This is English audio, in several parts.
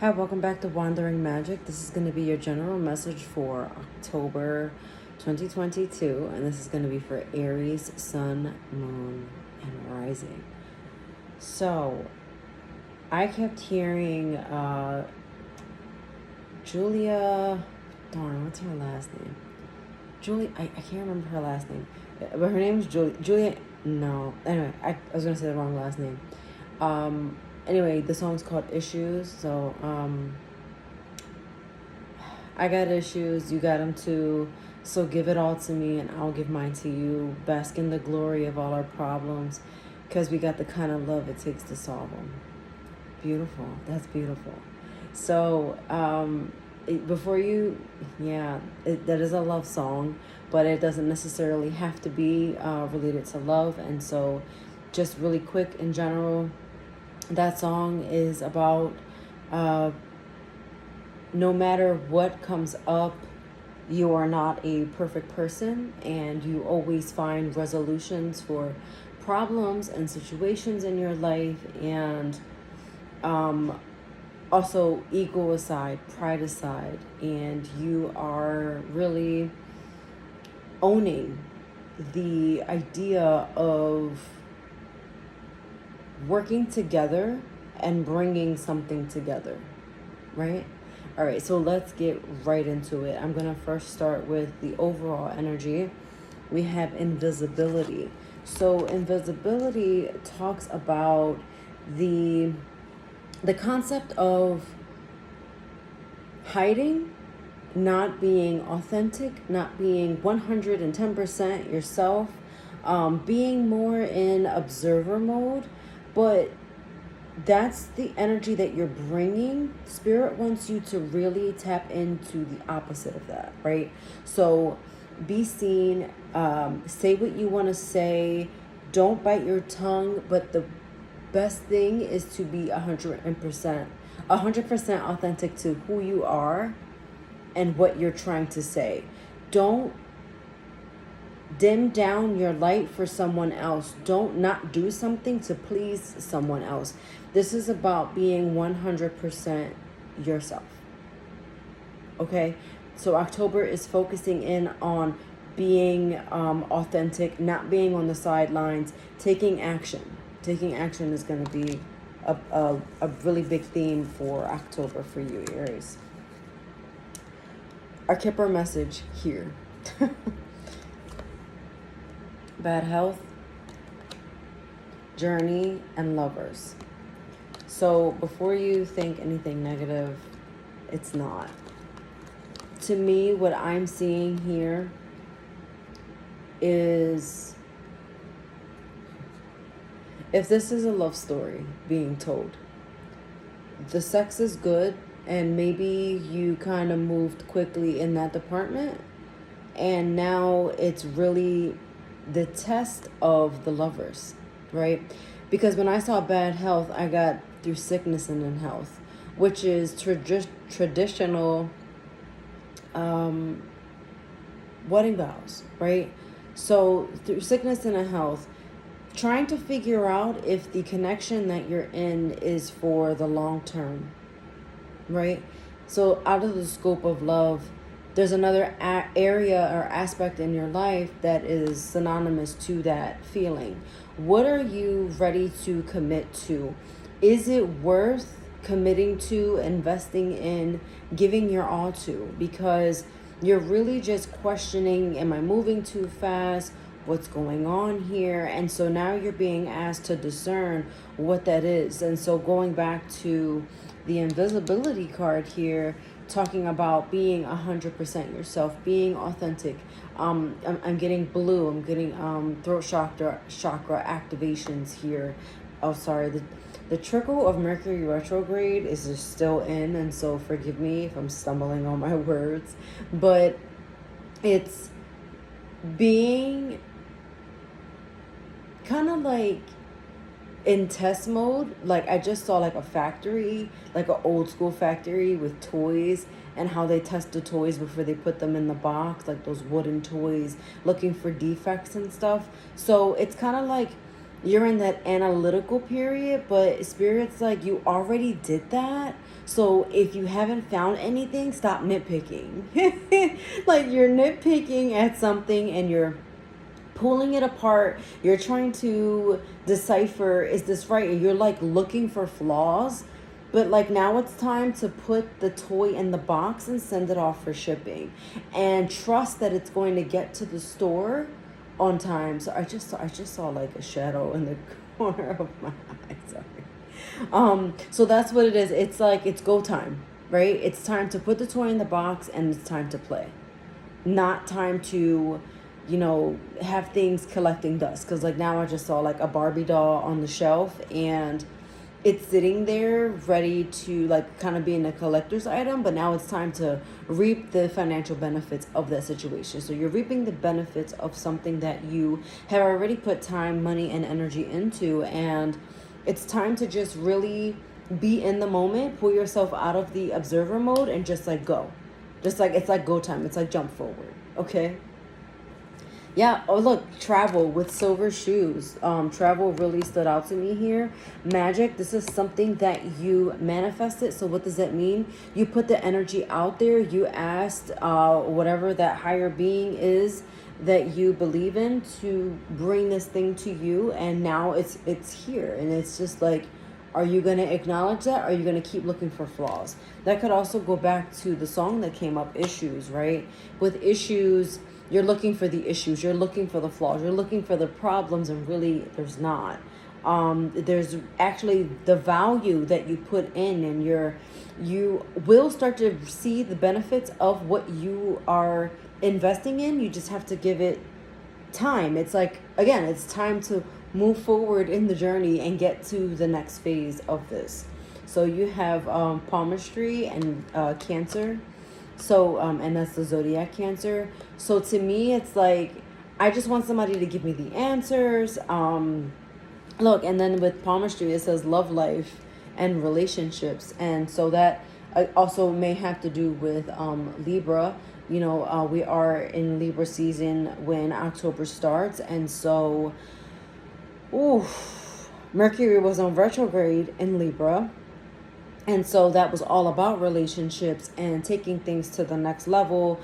Hi, welcome back to Wandering Magic. This is going to be your general message for October 2022, and this is going to be for Aries, Sun, Moon, and Rising. So, I kept hearing Julia, darn, what's her last name? I can't remember her last name, but her name is Julia, no, anyway, I was going to say the wrong last name. Anyway, the song's called Issues, so, I got issues, you got them too. So give it all to me and I'll give mine to you. Bask in the glory of all our problems because we got the kind of love it takes to solve them. Beautiful. That's beautiful. So, that is a love song, but it doesn't necessarily have to be related to love. And so, just really quick in general, that song is about no matter what comes up, you are not a perfect person and you always find resolutions for problems and situations in your life. And also, ego aside, pride aside, and you are really owning the idea of working together and bringing something together, right? All right, so let's get right into it. I'm going to first start with the overall energy. We have invisibility. So invisibility talks about the concept of hiding, not being authentic, not being 110% yourself, being more in observer mode, but that's the energy that you're bringing. Spirit wants you to really tap into the opposite of that, right? So be seen, say what you want to say, don't bite your tongue, but the best thing is to be 100% authentic to who you are and what you're trying to say. Don't dim down your light for someone else. Don't not do something to please someone else. This is about being 100% yourself. Okay? So October is focusing in on being authentic, not being on the sidelines, taking action. Taking action is going to be a really big theme for October for you, Aries. Our Kipper message here. Bad health, journey, and lovers. So before you think anything negative, it's not. To me, what I'm seeing here is if this is a love story being told, the sex is good and maybe you kind of moved quickly in that department and now it's really the test of the lovers, right? Because when I saw bad health, I got through sickness and in health, which is traditional wedding vows, right? So through sickness and in health, trying to figure out if the connection that you're in is for the long term, right? So out of the scope of love, there's another area or aspect in your life that is synonymous to that feeling. What are you ready to commit to? Is it worth committing to, investing in, giving your all to? Because you're really just questioning, am I moving too fast? What's going on here? And so now you're being asked to discern what that is. And so going back to the invisibility card here, talking about being 100% yourself, being authentic. I'm getting blue. I'm getting throat chakra activations here. Oh, sorry. The trickle of Mercury retrograde is just still in, and so forgive me if I'm stumbling on my words, but it's being kind of like in test mode. Like I just saw like a factory, like an old school factory with toys, and how they test the toys before they put them in the box, like those wooden toys, looking for defects and stuff. So it's kind of like you're in that analytical period, but Spirit's like, you already did that. So if you haven't found anything, stop nitpicking. Like, you're nitpicking at something and you're pulling it apart. You're trying to decipher, is this right? And you're like looking for flaws. But like, now it's time to put the toy in the box and send it off for shipping, and trust that it's going to get to the store on time. So I just saw like a shadow in the corner of my eye. Sorry. So that's what it is. It's like, it's go time, right? It's time to put the toy in the box and it's time to play. Not time to, have things collecting dust. Because like, now I just saw like a Barbie doll on the shelf, and it's sitting there ready to like kind of be in a collector's item, but now it's time to reap the financial benefits of that situation. So you're reaping the benefits of something that you have already put time, money, and energy into, and it's time to just really be in the moment, pull yourself out of the observer mode, and just like go. Just like, it's like go time. It's like jump forward. Okay. Yeah. Oh, look, travel with silver shoes. Travel really stood out to me here. Magic. This is something that you manifested. So what does that mean? You put the energy out there. You asked whatever that higher being is that you believe in to bring this thing to you, and now it's here, and it's just like, are you going to acknowledge that? Or are you going to keep looking for flaws? That could also go back to the song that came up, Issues, right? With issues, you're looking for the issues. You're looking for the flaws. You're looking for the problems, and really there's not. There's actually the value that you put in, and you will start to see the benefits of what you are investing in. You just have to give it time. It's like, again, it's time to move forward in the journey and get to the next phase of this. So you have palmistry and Cancer. So and that's the zodiac, Cancer. So to me, it's like, I just want somebody to give me the answers. Look, and then with palmistry, it says love life and relationships, and so that also may have to do with Libra. We are in Libra season when October starts, and so, Mercury was on retrograde in Libra. And so that was all about relationships and taking things to the next level,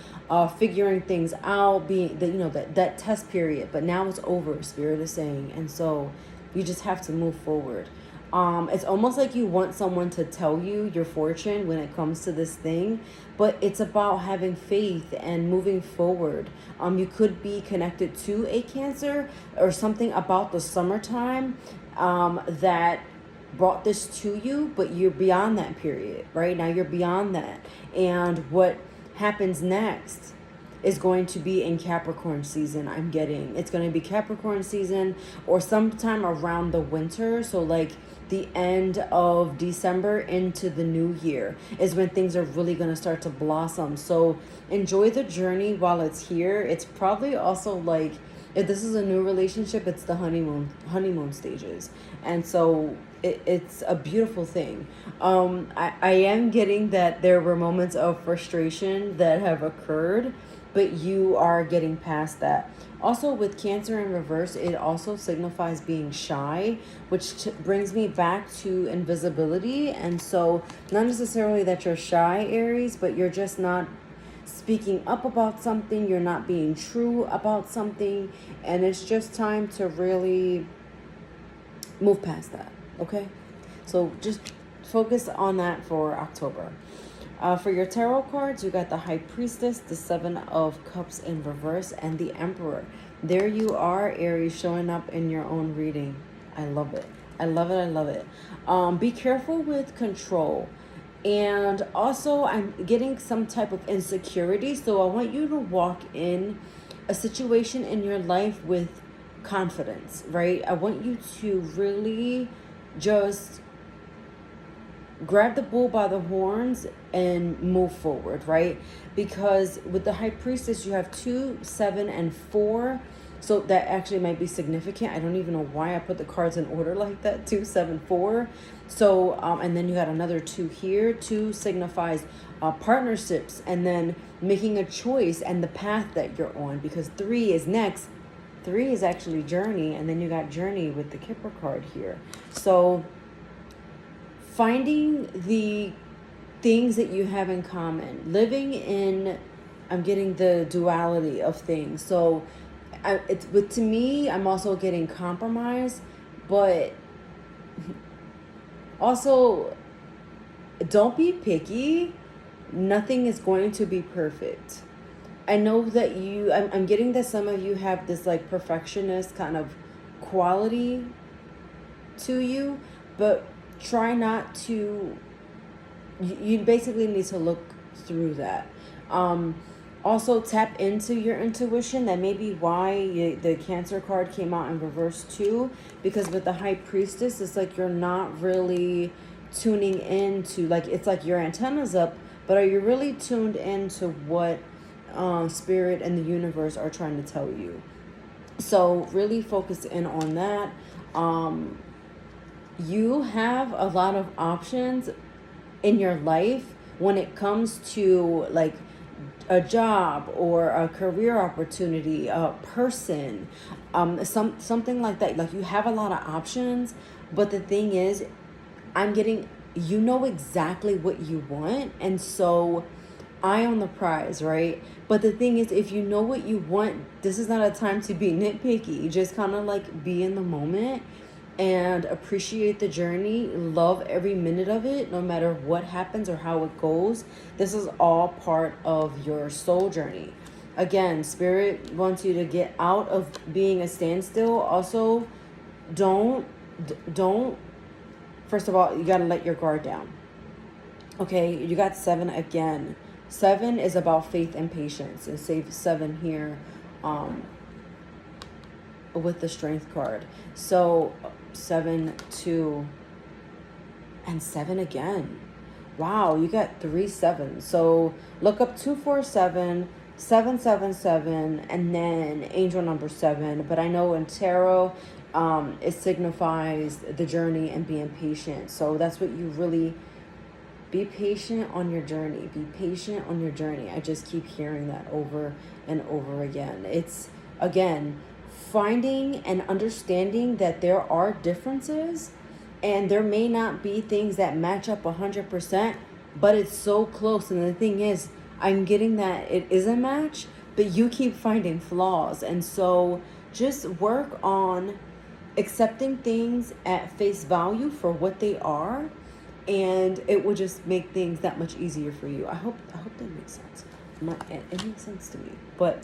figuring things out, being that test period. But now it's over, Spirit is saying. And so you just have to move forward. It's almost like you want someone to tell you your fortune when it comes to this thing, but it's about having faith and moving forward. You could be connected to a Cancer or something about the summertime that brought this to you, but you're beyond that period, right? Now you're beyond that. And what happens next is going to be in Capricorn season. I'm getting it's going to be Capricorn season, or sometime around the winter. So like the end of December into the new year is when things are really going to start to blossom. So enjoy the journey while it's here. It's probably also like, if this is a new relationship, it's the honeymoon stages. And so it's a beautiful thing. I am getting that there were moments of frustration that have occurred, but you are getting past that. Also, with Cancer in reverse, it also signifies being shy, which brings me back to invisibility. And so not necessarily that you're shy, Aries, but you're just not speaking up about something. You're not being true about something. And it's just time to really move past that. Okay? So just focus on that for October. For your tarot cards, you got the High Priestess, the Seven of Cups in reverse, and the Emperor. There you are, Aries, showing up in your own reading. I love it. I love it. I love it. Be careful with control. And also, I'm getting some type of insecurity. So I want you to walk in a situation in your life with confidence, right? I want you to really just grab the bull by the horns and move forward, right? Because with the High Priestess, you have 2, 7, and 4. So that actually might be significant. I don't even know why I put the cards in order like that. 2, 7, 4. So, and then you got another 2 here. 2 signifies partnerships, and then making a choice and the path that you're on, because 3 is next. 3 is actually journey, and then you got journey with the Kipper card here. So finding the things that you have in common, living in, I'm getting the duality of things. So but to me, I'm also getting compromise, but also don't be picky. Nothing is going to be perfect. I know that I'm getting that some of you have this like perfectionist kind of quality to you, but try not to, you basically need to look through that. Also tap into your intuition. That may be why the Cancer card came out in reverse too, because with the High Priestess, it's like you're not really tuning into, like, it's like your antennas up, but are you really tuned into what Spirit and the universe are trying to tell you? So really focus in on that. You have a lot of options in your life when it comes to like a job or a career opportunity, a person, something like that. Like, you have a lot of options, but the thing is, I'm getting, you know exactly what you want, and so eye on the prize, right? But the thing is, if you know what you want, this is not a time to be nitpicky. Just kind of like be in the moment and appreciate the journey. Love every minute of it, no matter what happens or how it goes. This is all part of your soul journey. Again, Spirit wants you to get out of being a standstill. Also, don't, first of all, you got to let your guard down. Okay, you got 7 again. 7 is about faith and patience, and save 7 here with the Strength card. So 7, 2, and 7 again. Wow, you got 3 7s. So look up 247, 777, and then angel number 7. But I know in tarot, it signifies the journey and being patient. So that's what you really, be patient on your journey. Be patient on your journey. I just keep hearing that over and over again. It's, again, finding and understanding that there are differences, and there may not be things that match up 100%, but it's so close. And the thing is, I'm getting that it is a match, but you keep finding flaws. And so just work on accepting things at face value for what they are, and it will just make things that much easier for you. I hope that makes sense. It makes sense to me. But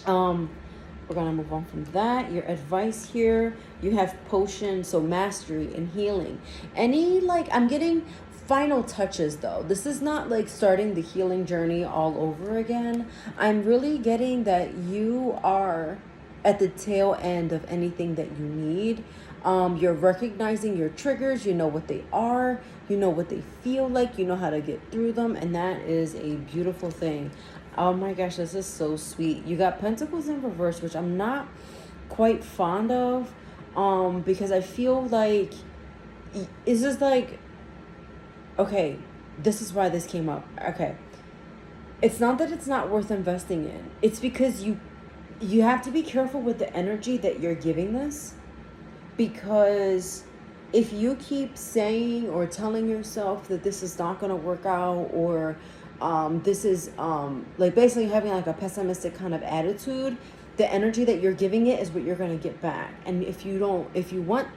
we're gonna move on from that. Your advice here, you have potion, so mastery and healing. Any, like, I'm getting final touches though. This is not like starting the healing journey all over again. I'm really getting that you are at the tail end of anything that you need. You're recognizing your triggers. You know what they are. You know what they feel like. You know how to get through them. And that is a beautiful thing. Oh my gosh, this is so sweet. You got Pentacles in reverse, which I'm not quite fond of, because I feel like it's just like, okay, this is why this came up. Okay, it's not that it's not worth investing in. It's because you have to be careful with the energy that you're giving this, because if you keep saying or telling yourself that this is not going to work out, or this is like basically having like a pessimistic kind of attitude, the energy that you're giving it is what you're going to get back. And if you want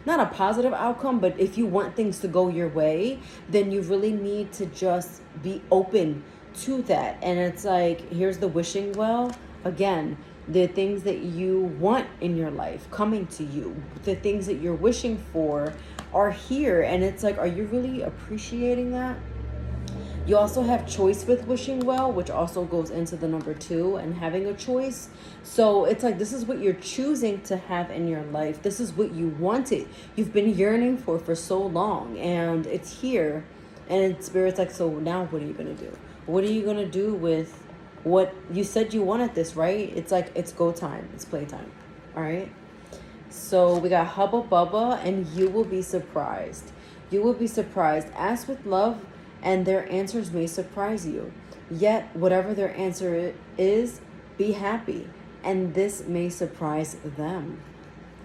not a positive outcome, but if you want things to go your way, then you really need to just be open to that. And it's like, here's the wishing well again. The things that you want in your life coming to you, the things that you're wishing for are here. And it's like, are you really appreciating that? You also have choice with wishing well, which also goes into the number 2 and having a choice. So it's like, this is what you're choosing to have in your life. This is what you wanted. You've been yearning for so long, and it's here. And Spirit's like, so now what are you going to do? What are you going to do with what you said you wanted this, right? It's like, it's go time. It's playtime. All right. So we got Hubba Bubba, and you will be surprised. You will be surprised. Ask with love, and their answers may surprise you. Yet, whatever their answer is, be happy. and this may surprise them.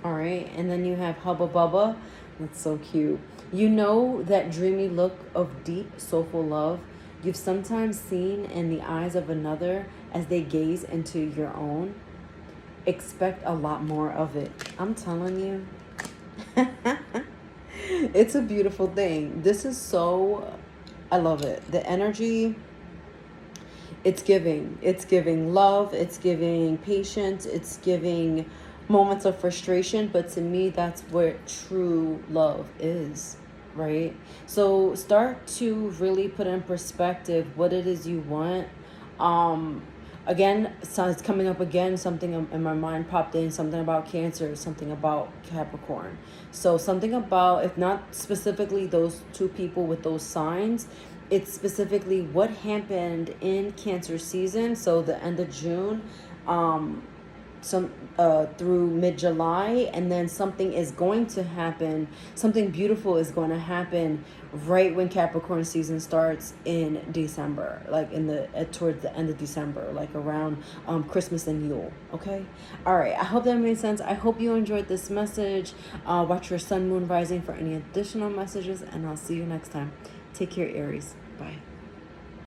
All right. And then you have Hubba Bubba. That's so cute. You know that dreamy look of deep, soulful love you've sometimes seen in the eyes of another as they gaze into your own. Expect a lot more of it. I'm telling you. It's a beautiful thing. This is so, I love it. The energy, it's giving. It's giving love. It's giving patience. It's giving moments of frustration. But to me, that's what true love is, right? So start to really put in perspective what it is you want. Again, so it's coming up again. Something in my mind popped in. Something about Cancer. Something about Capricorn. So something about, if not specifically those two people with those signs, it's specifically what happened in Cancer season. So the end of June, some through mid-July, and then something is going to happen. Something beautiful is going to happen right when Capricorn season starts in December, like in the towards the end of December, like around Christmas and Yule. Okay, all right. I hope that made sense. I hope you enjoyed this message. Watch your sun, moon, rising for any additional messages, and I'll see you next time. Take care, Aries. Bye.